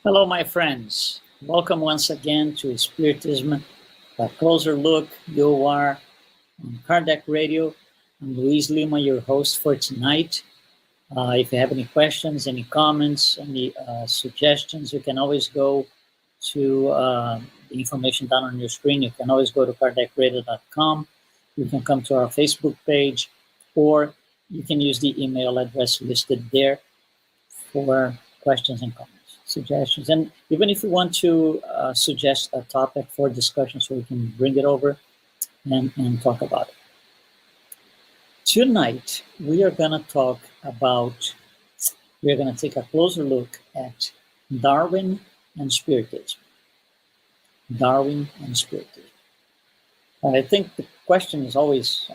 Hello, my friends. Welcome once again to Spiritism, a closer look. You are on Kardec Radio. I'm Luiz Lima, your host for tonight. If you have any questions, any comments, any suggestions, you can always go to the information down on your screen. You can always go to kardecradio.com. You can come to our Facebook page, or you can use the email address listed there for questions and comments, suggestions. And even if you want to suggest a topic for discussion so we can bring it over and talk about it. Tonight, we are going to take a closer look at Darwin and Spiritism. Darwin and Spiritism. I think the question is always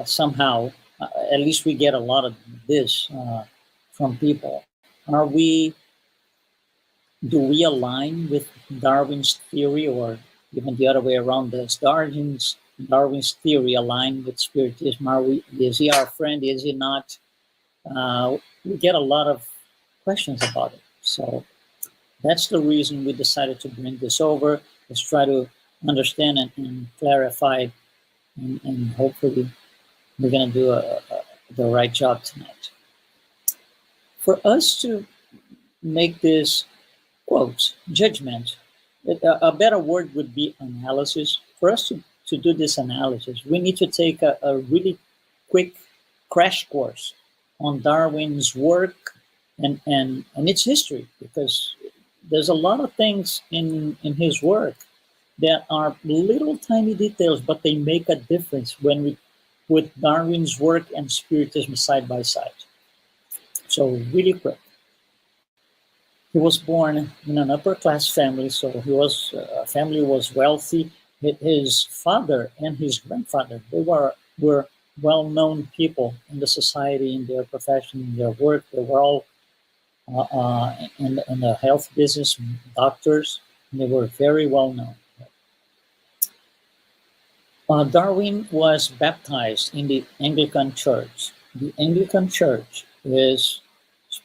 somehow, at least we get a lot of this from people. Do we align with Darwin's theory, or even the other way around? Does Darwin's theory align with Spiritism? Is he our friend? Is he not? We get a lot of questions about it. So that's the reason we decided to bring this over. Let's try to understand and clarify, and hopefully we're going to do the right job tonight. For us to make this, quote, judgment, a better word would be analysis. For us to do this analysis, we need to take a really quick crash course on Darwin's work and its history, because there's a lot of things in his work that are little tiny details, but they make a difference when we put Darwin's work and Spiritism side by side. So really quick. He was born in an upper-class family, so family was wealthy. His father and his grandfather, they were well-known people in the society, in their profession, in their work. They were all in the health business, doctors, and they were very well-known. Darwin was baptized in the Anglican Church. The Anglican Church is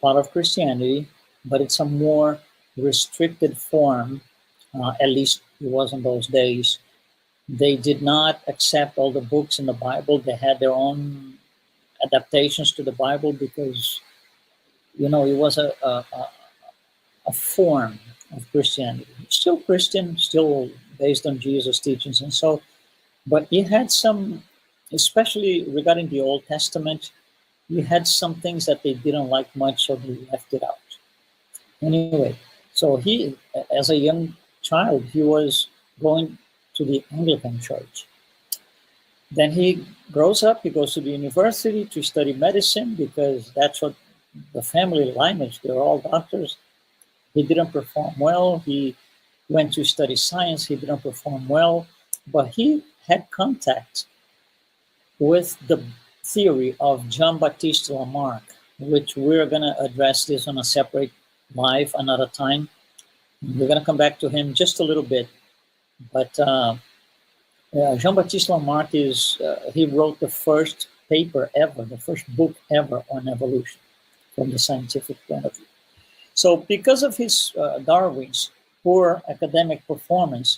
part of Christianity, but it's a more restricted form, at least it was in those days. They did not accept all the books in the Bible. They had their own adaptations to the Bible because, it was a form of Christianity. Still Christian, still based on Jesus' teachings and so, but it had some, especially regarding the Old Testament, you had some things that they didn't like much, so they left it out. Anyway, so he, as a young child, he was going to the Anglican Church. Then he grows up, he goes to the university to study medicine because that's what the family lineage, they're all doctors. He didn't perform well. He went to study science. He didn't perform well, but he had contact with the theory of Jean-Baptiste Lamarck, which we're going to address this on a separate live another time. We're going to come back to him just a little bit. But Jean-Baptiste Lamarck he wrote the first paper ever, the first book ever on evolution from the scientific point of view. So because of his Darwin's poor academic performance,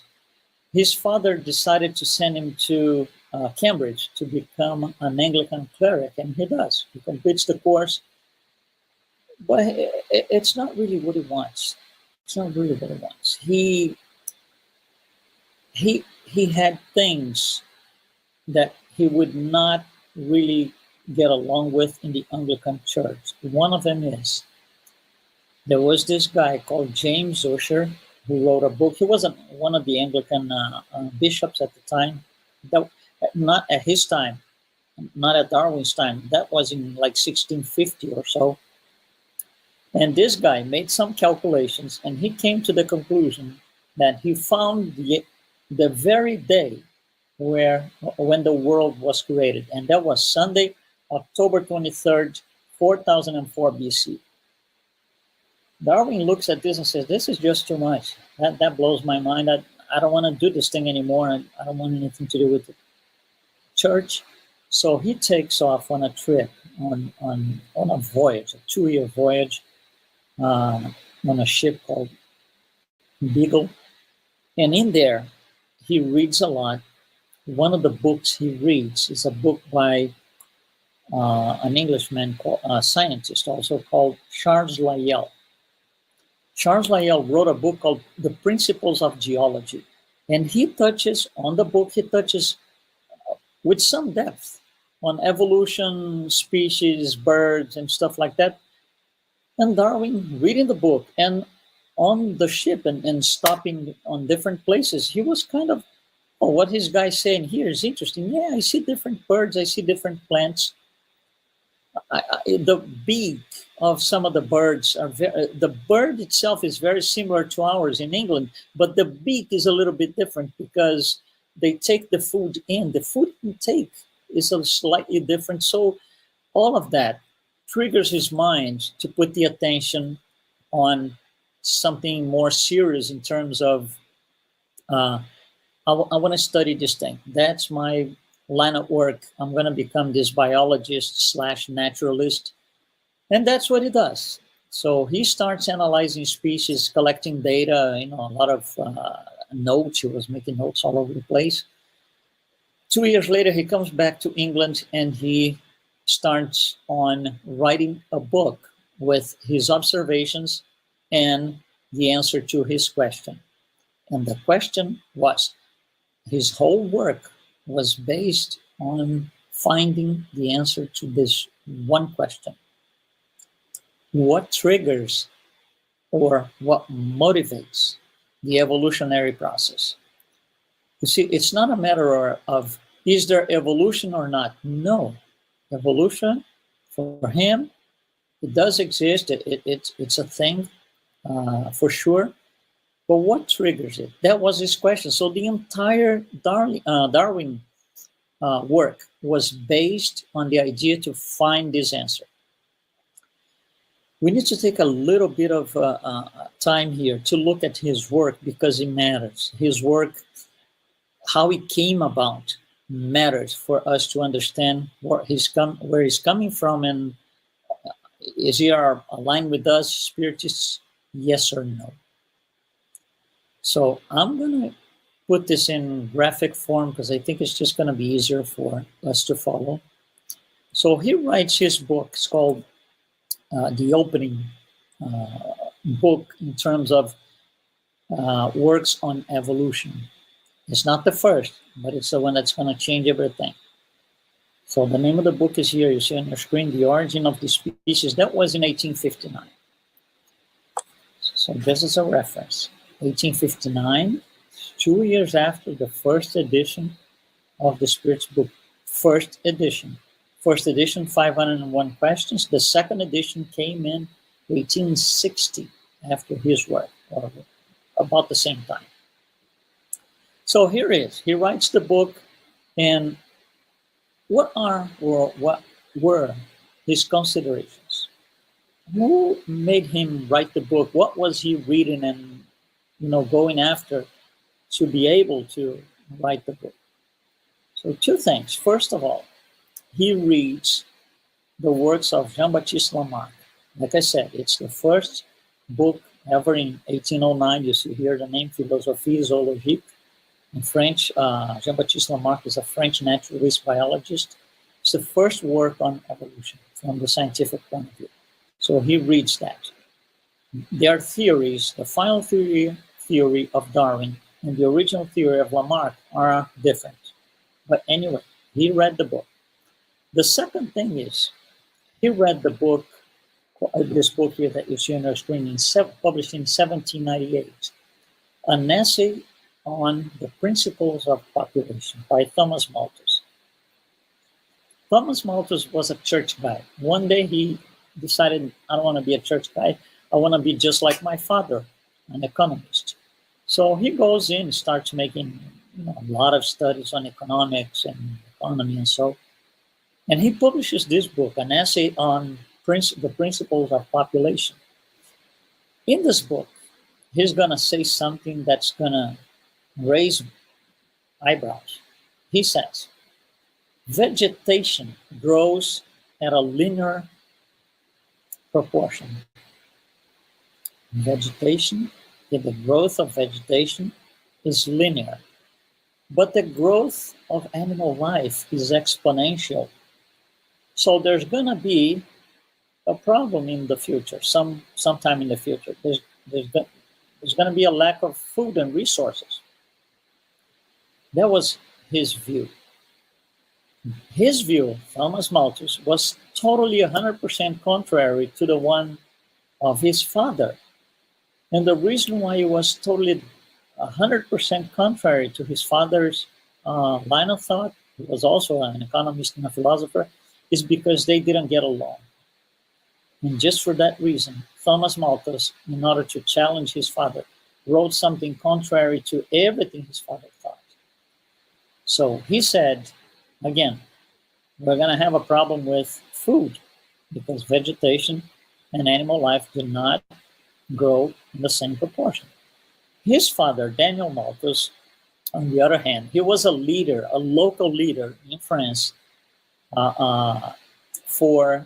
his father decided to send him to Cambridge to become an Anglican cleric, and he does. He completes the course, but it's not really what he wants. It's not really what he wants. He had things that he would not really get along with in the Anglican Church. One of them is, there was this guy called James Ussher who wrote a book. He wasn't one of the Anglican bishops at the time. Not at his time, not at Darwin's time. That was in like 1650 or so. And this guy made some calculations, and he came to the conclusion that he found the very day when the world was created, and that was Sunday, October 23rd, 4004 BC. Darwin looks at this and says, this is just too much. That blows my mind. I don't want to do this thing anymore. I don't want anything to do with the church. So he takes off on a trip, on a voyage, a 2-year voyage, on a ship called Beagle. And in there, he reads a lot. One of the books he reads is a book by an Englishman, a scientist also, called Charles Lyell. Charles Lyell wrote a book called The Principles of Geology. And he touches, on the book, he touches with some depth on evolution, species, birds, and stuff like that. And Darwin, reading the book and on the ship and stopping on different places, he was kind of, oh, what this guy's saying here is interesting. Yeah, I see different birds, I see different plants. The beak of some of the birds are the bird itself is very similar to ours in England, but the beak is a little bit different because they take the food in. The food intake is a slightly different. So all of that triggers his mind to put the attention on something more serious in terms of I want to study this thing. That's my line of work. I'm going to become this biologist / naturalist. And that's what he does. So he starts analyzing species, collecting data, a lot of notes. He was making notes all over the place. 2 years later, he comes back to England and he starts on writing a book with his observations and the answer to his question. And the question was, his whole work was based on finding the answer to this one question. What triggers or what motivates the evolutionary process? You see, it's not a matter of is there evolution or not? No. Evolution, for him, it does exist. It's a thing for sure. But what triggers it? That was his question. So the entire Darwin work was based on the idea to find this answer. We need to take a little bit of time here to look at his work because it matters. His work, how it came about, matters for us to understand where he's coming from, and is he aligned with us, spiritists, yes or no? So I'm going to put this in graphic form because I think it's just going to be easier for us to follow. So he writes his book. It's called the opening book in terms of works on evolution. It's not the first, but it's the one that's going to change everything. So the name of the book is here. You see on your screen, The Origin of the Species. That was in 1859. So this is a reference. 1859, 2 years after the first edition of the Spirit's book. First edition, 501 questions. The second edition came in 1860 after his work, or about the same time. So here is, he writes the book, and what were his considerations? Who made him write the book? What was he reading and going after to be able to write the book? So two things. First of all, he reads the works of Jean-Baptiste Lamarck. Like I said, it's the first book ever in 1809. You see here the name, Philosophie Zoologique. In French, Jean-Baptiste Lamarck is a French naturalist biologist. It's the first work on evolution from the scientific point of view. So he reads that. Their theories, the final theory of Darwin and the original theory of Lamarck are different. But anyway, he read the book. The second thing is, he read the book, this book here that you see on your screen, published in 1798, an essay on the principles of population by Thomas Malthus. Thomas Malthus was a church guy. One day he decided, I don't want to be a church guy. I want to be just like my father, an economist. So he goes in, starts making a lot of studies on economics and economy and so. And he publishes this book, an essay on the principles of population. In this book, he's going to say something that's going to raise eyebrows. He says, vegetation grows at a linear proportion. Vegetation that the growth of vegetation is linear, but the growth of animal life is exponential. So there's going to be a problem in the future, sometime in the future. There's, there's going to be a lack of food and resources. That was his view. His view, Thomas Malthus, was totally 100% contrary to the one of his father. And the reason why he was totally 100% contrary to his father's line of thought, he was also an economist and a philosopher, is because they didn't get along. And just for that reason, Thomas Malthus, in order to challenge his father, wrote something contrary to everything his father thought. So he said, again, we're going to have a problem with food because vegetation and animal life do not grow in the same proportion. His father, Daniel Malthus, on the other hand, he was a leader, a local leader in France for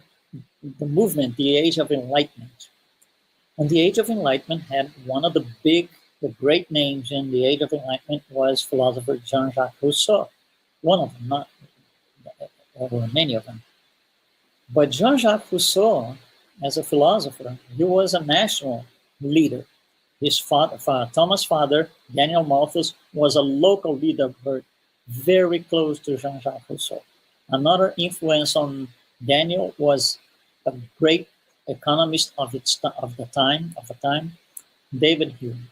the movement, the Age of Enlightenment. And the Age of Enlightenment had one of the great names in the Age of Enlightenment was philosopher Jean-Jacques Rousseau. One of them, not there were many of them. But Jean-Jacques Rousseau, as a philosopher, he was a national leader. His father, Thomas' father, Daniel Malthus, was a local leader, but very close to Jean-Jacques Rousseau. Another influence on Daniel was a great economist of the time, David Hume.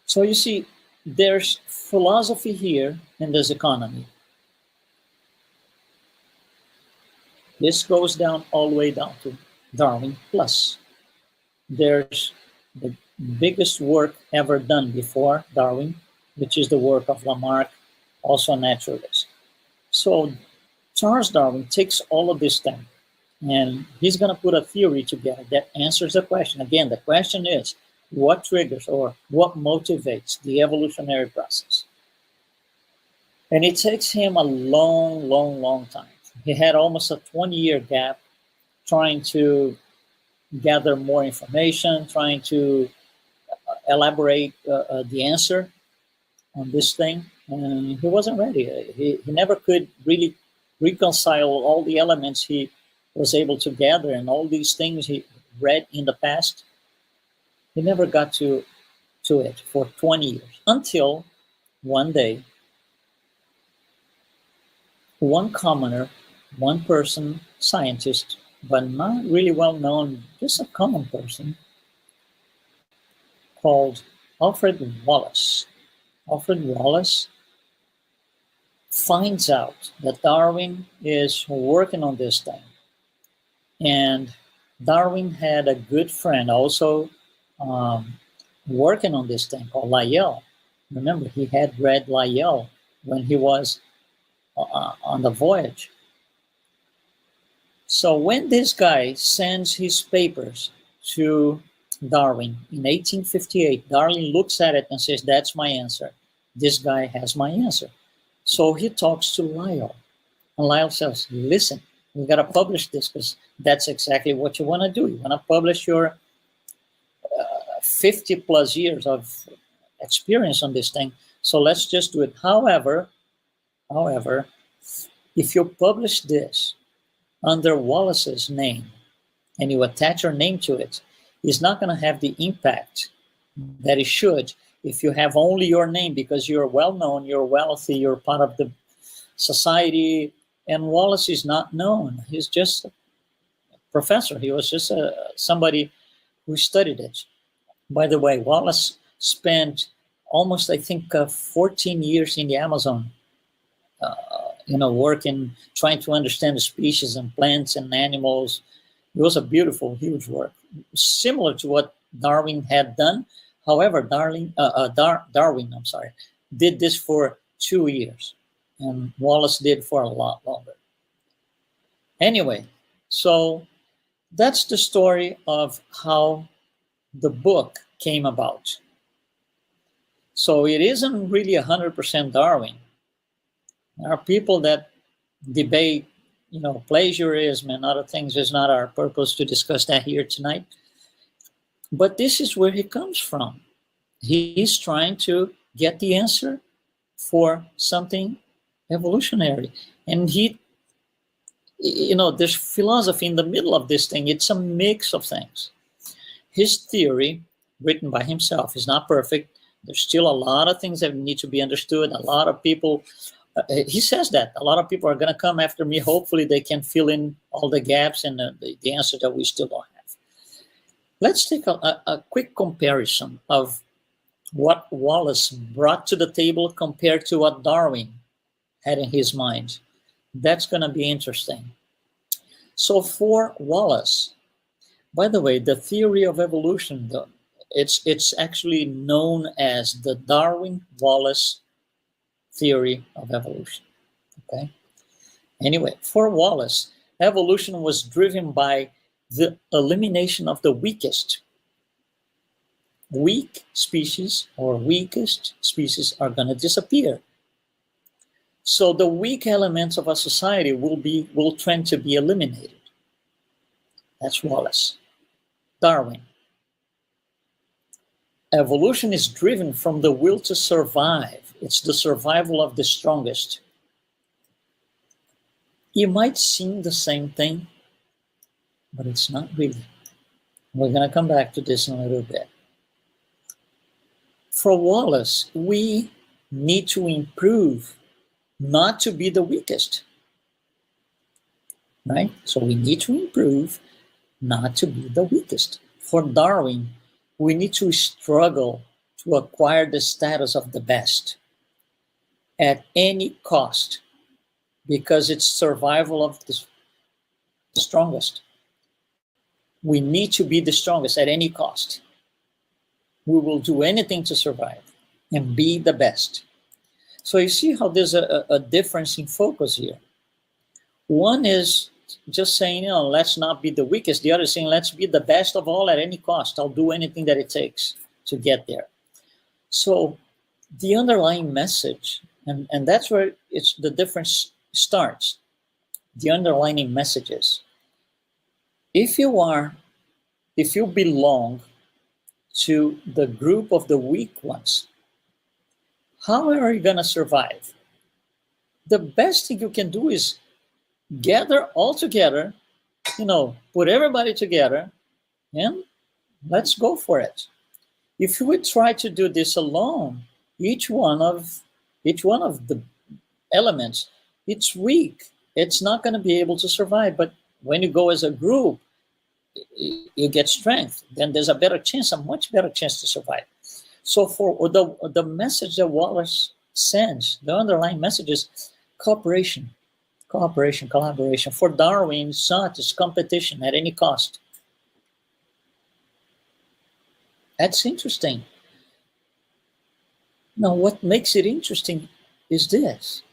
So you see, there's philosophy here and there's economy. This goes down all the way down to Darwin plus. There's the biggest work ever done before Darwin, which is the work of Lamarck, also a naturalist. So Charles Darwin takes all of this thing and he's going to put a theory together that answers the question. Again, the question is, what triggers or what motivates the evolutionary process? And it takes him a long time. He had almost a 20-year gap trying to gather more information, trying to elaborate the answer on this thing. And he wasn't ready. He never could really reconcile all the elements he was able to gather and all these things he read in the past. He never got to it for 20 years until one day, one commoner, one person, scientist, but not really well known, just a common person, called Alfred Wallace. Alfred Wallace finds out that Darwin is working on this thing. And Darwin had a good friend also working on this thing called Lyell. Remember, he had read Lyell when he was on the voyage. So when this guy sends his papers to Darwin in 1858, Darwin looks at it and says, that's my answer. This guy has my answer. So he talks to Lyell. And Lyell says, listen, we got to publish this because that's exactly what you want to do. You want to publish your 50 plus years of experience on this thing. So let's just do it. However, if you publish this under Wallace's name and you attach your name to it, it's not going to have the impact that it should if you have only your name because you're well known, you're wealthy, you're part of the society, and Wallace is not known. He's just a professor. He was just somebody who studied it. By the way, Wallace spent almost, I think, 14 years in the Amazon, working, trying to understand the species and plants and animals. It was a beautiful, huge work, similar to what Darwin had done. However, Darwin, did this for 2 years, and Wallace did for a lot longer. Anyway, so that's the story of how the book came about. So it isn't really 100% Darwin. There are people that debate, plagiarism and other things. It's not our purpose to discuss that here tonight. But this is where he comes from. He's trying to get the answer for something evolutionary. And there's philosophy in the middle of this thing. It's a mix of things. His theory, written by himself, is not perfect. There's still a lot of things that need to be understood. A lot of people, he says that, a lot of people are going to come after me. Hopefully they can fill in all the gaps and the answer that we still don't have. Let's take a quick comparison of what Wallace brought to the table compared to what Darwin had in his mind. That's going to be interesting. So for Wallace, by the way, the theory of evolution, it's actually known as the Darwin-Wallace theory of evolution. Okay. Anyway, for Wallace, evolution was driven by the elimination of the weakest. Weak species or weakest species are going to disappear. So the weak elements of a society will trend to be eliminated. That's Wallace. Darwin. Evolution is driven from the will to survive. It's the survival of the strongest. You might seem the same thing, but it's not really. We're going to come back to this in a little bit. For Wallace, we need to improve, not to be the weakest. Right? So we need to improve, not to be the weakest. For Darwin, we need to struggle to acquire the status of the best at any cost, because it's survival of the strongest. We need to be the strongest at any cost. We will do anything to survive and be the best. So you see how there's a difference in focus here. One is just saying, let's not be the weakest. The other is saying, let's be the best of all at any cost. I'll do anything that it takes to get there. So the underlying message, and that's where the difference starts. The underlying messages. If you belong to the group of the weak ones, how are you going to survive? The best thing you can do is gather all together, put everybody together, and let's go for it. If you would try to do this alone, each one of the elements, it's weak. It's not going to be able to survive. But when you go as a group, you get strength. Then there's a much better chance to survive. So for the message that Wallace sends, the underlying message is cooperation, collaboration. For Darwin, it's not, it's competition at any cost. That's interesting. Now, what makes it interesting is this.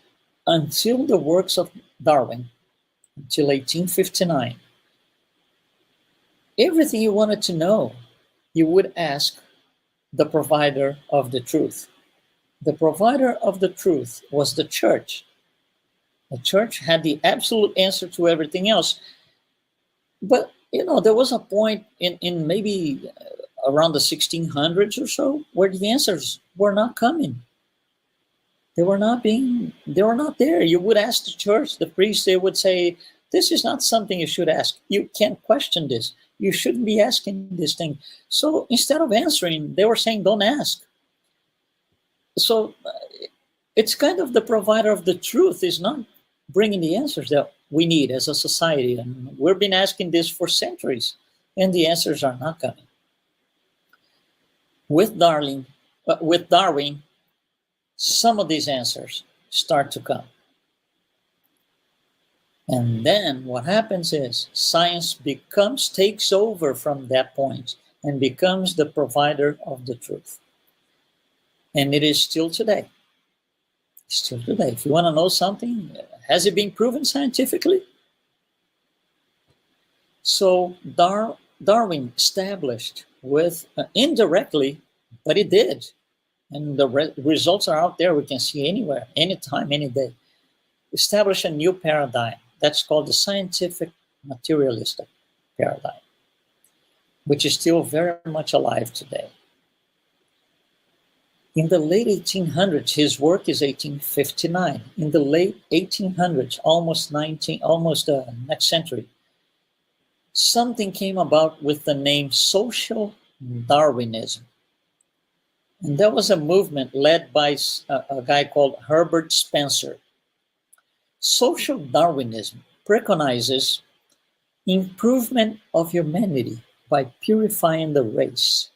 Until the works of Darwin, until 1859, everything you wanted to know, you would ask the provider of the truth. The provider of the truth was the church. The church had the absolute answer to everything else. But, there was a point in maybe around the 1600s or so where the answers were not coming. They were not there. You would ask the church, the priest, they would say, this is not something you should ask. You can't question this. You shouldn't be asking this thing. So instead of answering, they were saying, don't ask. So it's kind of the provider of the truth is not bringing the answers that we need as a society. And we've been asking this for centuries, and the answers are not coming. With Darwin, some of these answers start to come. And then what happens is science takes over from that point and becomes the provider of the truth. And it is still today. Still today. If you want to know something, has it been proven scientifically? So Darwin established indirectly, but it did. And the results are out there. We can see anywhere, anytime, any day. Establish a new paradigm. That's called the scientific materialistic paradigm. which is still very much alive today. In the late 1800s, his work is 1859. In the late 1800s, almost next century, something came about with the name social Darwinism. And that was a movement led by a guy called Herbert Spencer. Social Darwinism preconizes improvement of humanity by purifying the race.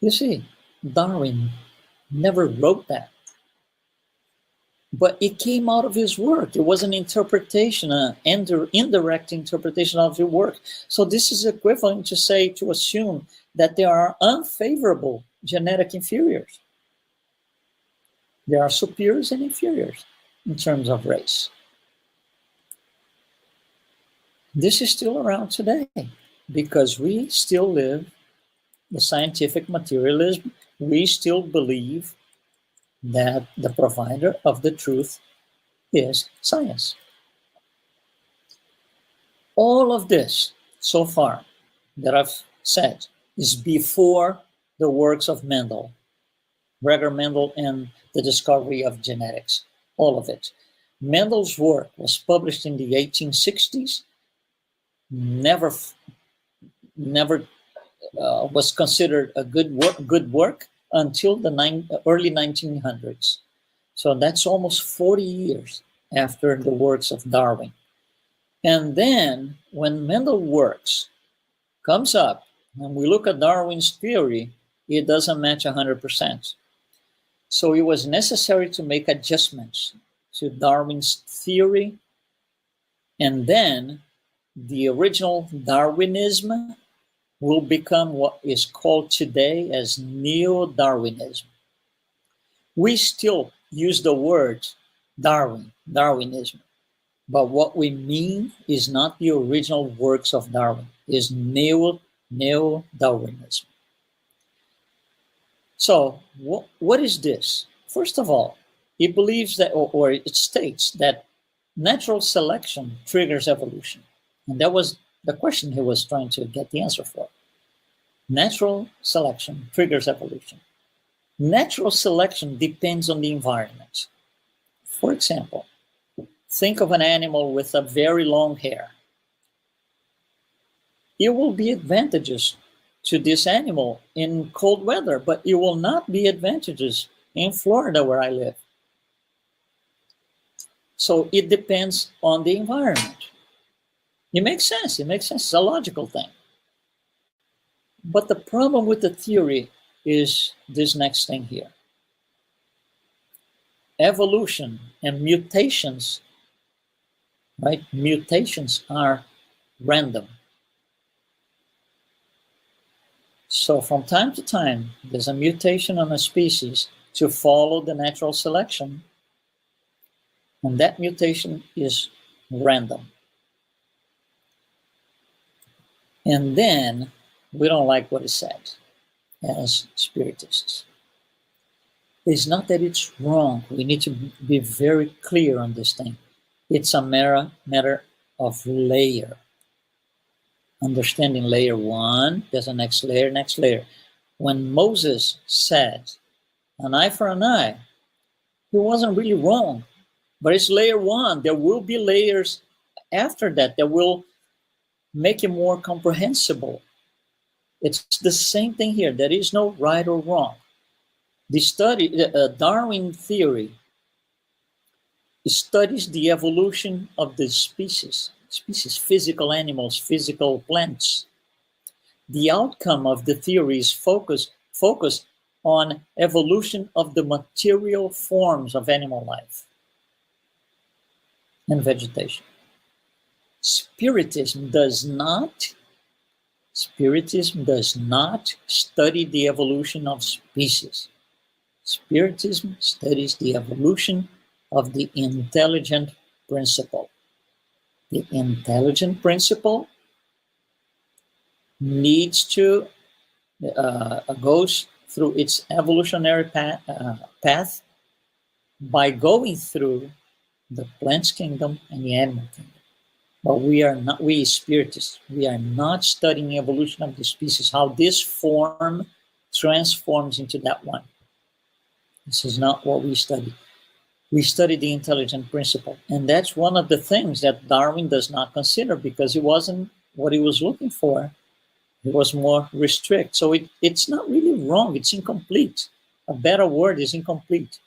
You see, Darwin never wrote that, but it came out of his work. It was an interpretation, an indirect interpretation of his work. So this is equivalent to assume that there are unfavorable genetic inferiors. There are superiors and inferiors in terms of race. This is still around today because we still live the scientific materialism. We still believe that the provider of the truth is science. All of this so far that I've said is before the works of Mendel, Gregor Mendel, and the discovery of genetics, all of it. Mendel's work was published in the 1860s, never was considered a good work until the early 1900s. So that's almost 40 years after the works of Darwin. And then when Mendel works comes up, and we look at Darwin's theory, it doesn't match 100%. So it was necessary to make adjustments to Darwin's theory, and then the original Darwinism will become what is called today as neo-Darwinism. We still use the word Darwinism, but what we mean is not the original works of Darwin, is neo-Darwinism. So what is this? First of all, it believes that, or it states that natural selection triggers evolution. And that was the question he was trying to get the answer for. Natural selection triggers evolution. Natural selection depends on the environment. For example, think of an animal with a very long hair. It will be advantageous to this animal in cold weather, but it will not be advantageous in Florida where I live. So it depends on the environment. It makes sense. It's a logical thing. But the problem with the theory is this next thing here. Evolution and mutations, right? Mutations are random. So from time to time, there's a mutation on a species to follow the natural selection, and that mutation is random. And then we don't like what is said as spiritists. It's not that it's wrong. We need to be very clear on this thing. It's a matter of layer. Understanding layer one, there's a next layer. When Moses said, an eye for an eye, he wasn't really wrong, but it's layer one. There will be layers after that will make it more comprehensible. It's the same thing here. There is no right or wrong. The Darwin theory studies the evolution of the species, physical animals, physical plants. The outcome of the theory is focused on evolution of the material forms of animal life and vegetation. Spiritism does not study the evolution of species. Spiritism studies the evolution of the intelligent principle. The intelligent principle needs to goes through its evolutionary path by going through the plant kingdom and the animal kingdom. But we spiritists, we are not studying evolution of the species, how this form transforms into that one. This is not what we study. We study the intelligent principle. And that's one of the things that Darwin does not consider, because it wasn't what he was looking for. It was more restrict. So it's not really wrong. It's incomplete. A better word is incomplete.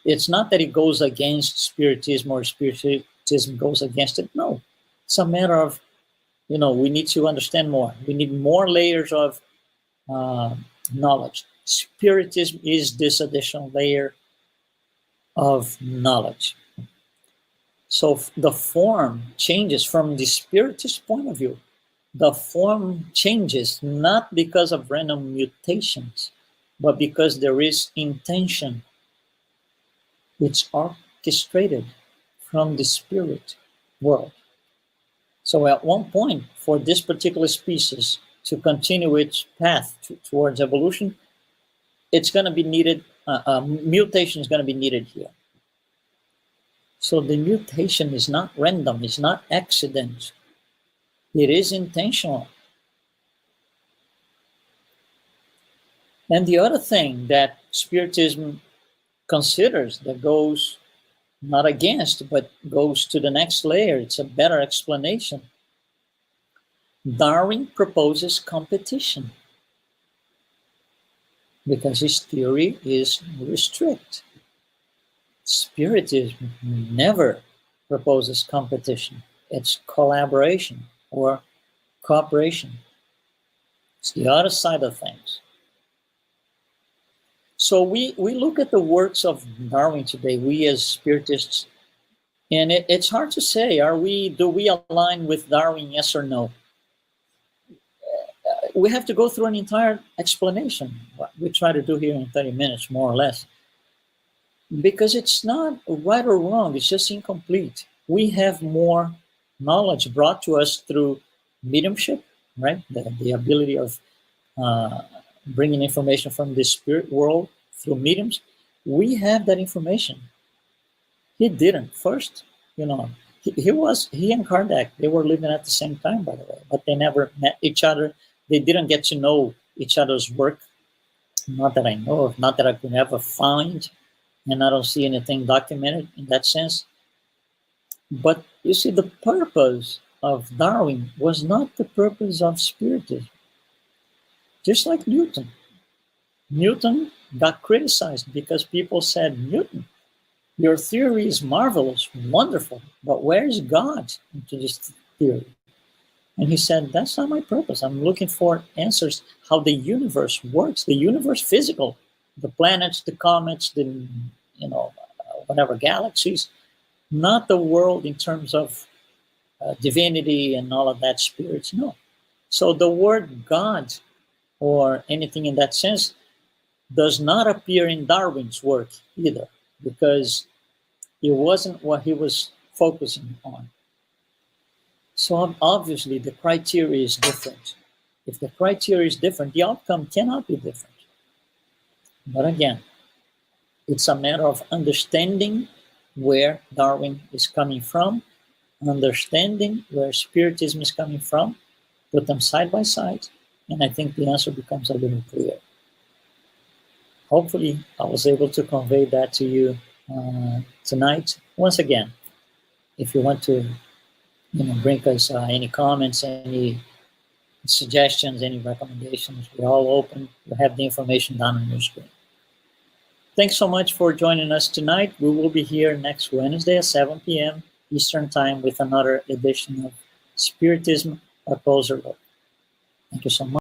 It's not that it goes against Spiritism or Spiritism goes against it. No, it's a matter of, we need to understand more. We need more layers of knowledge. Spiritism is this additional layer of knowledge. So the form changes from the Spiritist point of view. The form changes not because of random mutations, but because there is intention. It's orchestrated from the spirit world. So at one point, for this particular species to continue its path towards evolution, it's going to be needed, mutation is going to be needed here. So the mutation is not random, it's not accident. It is intentional. And the other thing that Spiritism considers, that goes not against, but goes to the next layer, it's a better explanation. Darwin proposes competition because his theory is restrict. Spiritism never proposes competition. It's collaboration or cooperation. It's the other side of things. So we look at the works of Darwin today, we as Spiritists, and it's hard to say, do we align with Darwin, yes or no? We have to go through an entire explanation, what we try to do here in 30 minutes, more or less. Because it's not right or wrong, it's just incomplete. We have more knowledge brought to us through mediumship, right? The ability of bringing information from the spirit world through mediums. We have that information. He didn't. First, he and Kardec, they were living at the same time, by the way, but they never met each other. They didn't get to know each other's work. Not that I know of, not that I could ever find, and I don't see anything documented in that sense. But you see, the purpose of Darwin was not the purpose of Spiritism. Just like Newton. Newton got criticized because people said, Newton, your theory is marvelous, wonderful, but where is God into this theory? And he said, that's not my purpose. I'm looking for answers how the universe works, the universe physical, the planets, the comets, the, whatever, galaxies, not the world in terms of divinity and all of that, spirits, no. So the word God or anything in that sense does not appear in Darwin's work either, because it wasn't what he was focusing on. So obviously the criteria is different. If the criteria is different, the outcome cannot be different. But again, it's a matter of understanding where Darwin is coming from, understanding where Spiritism is coming from, put them side by side, and I think the answer becomes a little clear. Hopefully, I was able to convey that to you tonight. Once again, if you want to bring us any comments, any suggestions, any recommendations, we're all open. You have the information down on your screen. Thanks so much for joining us tonight. We will be here next Wednesday at 7 p.m. Eastern Time with another edition of Spiritism, A Closer Look. Thank you so much.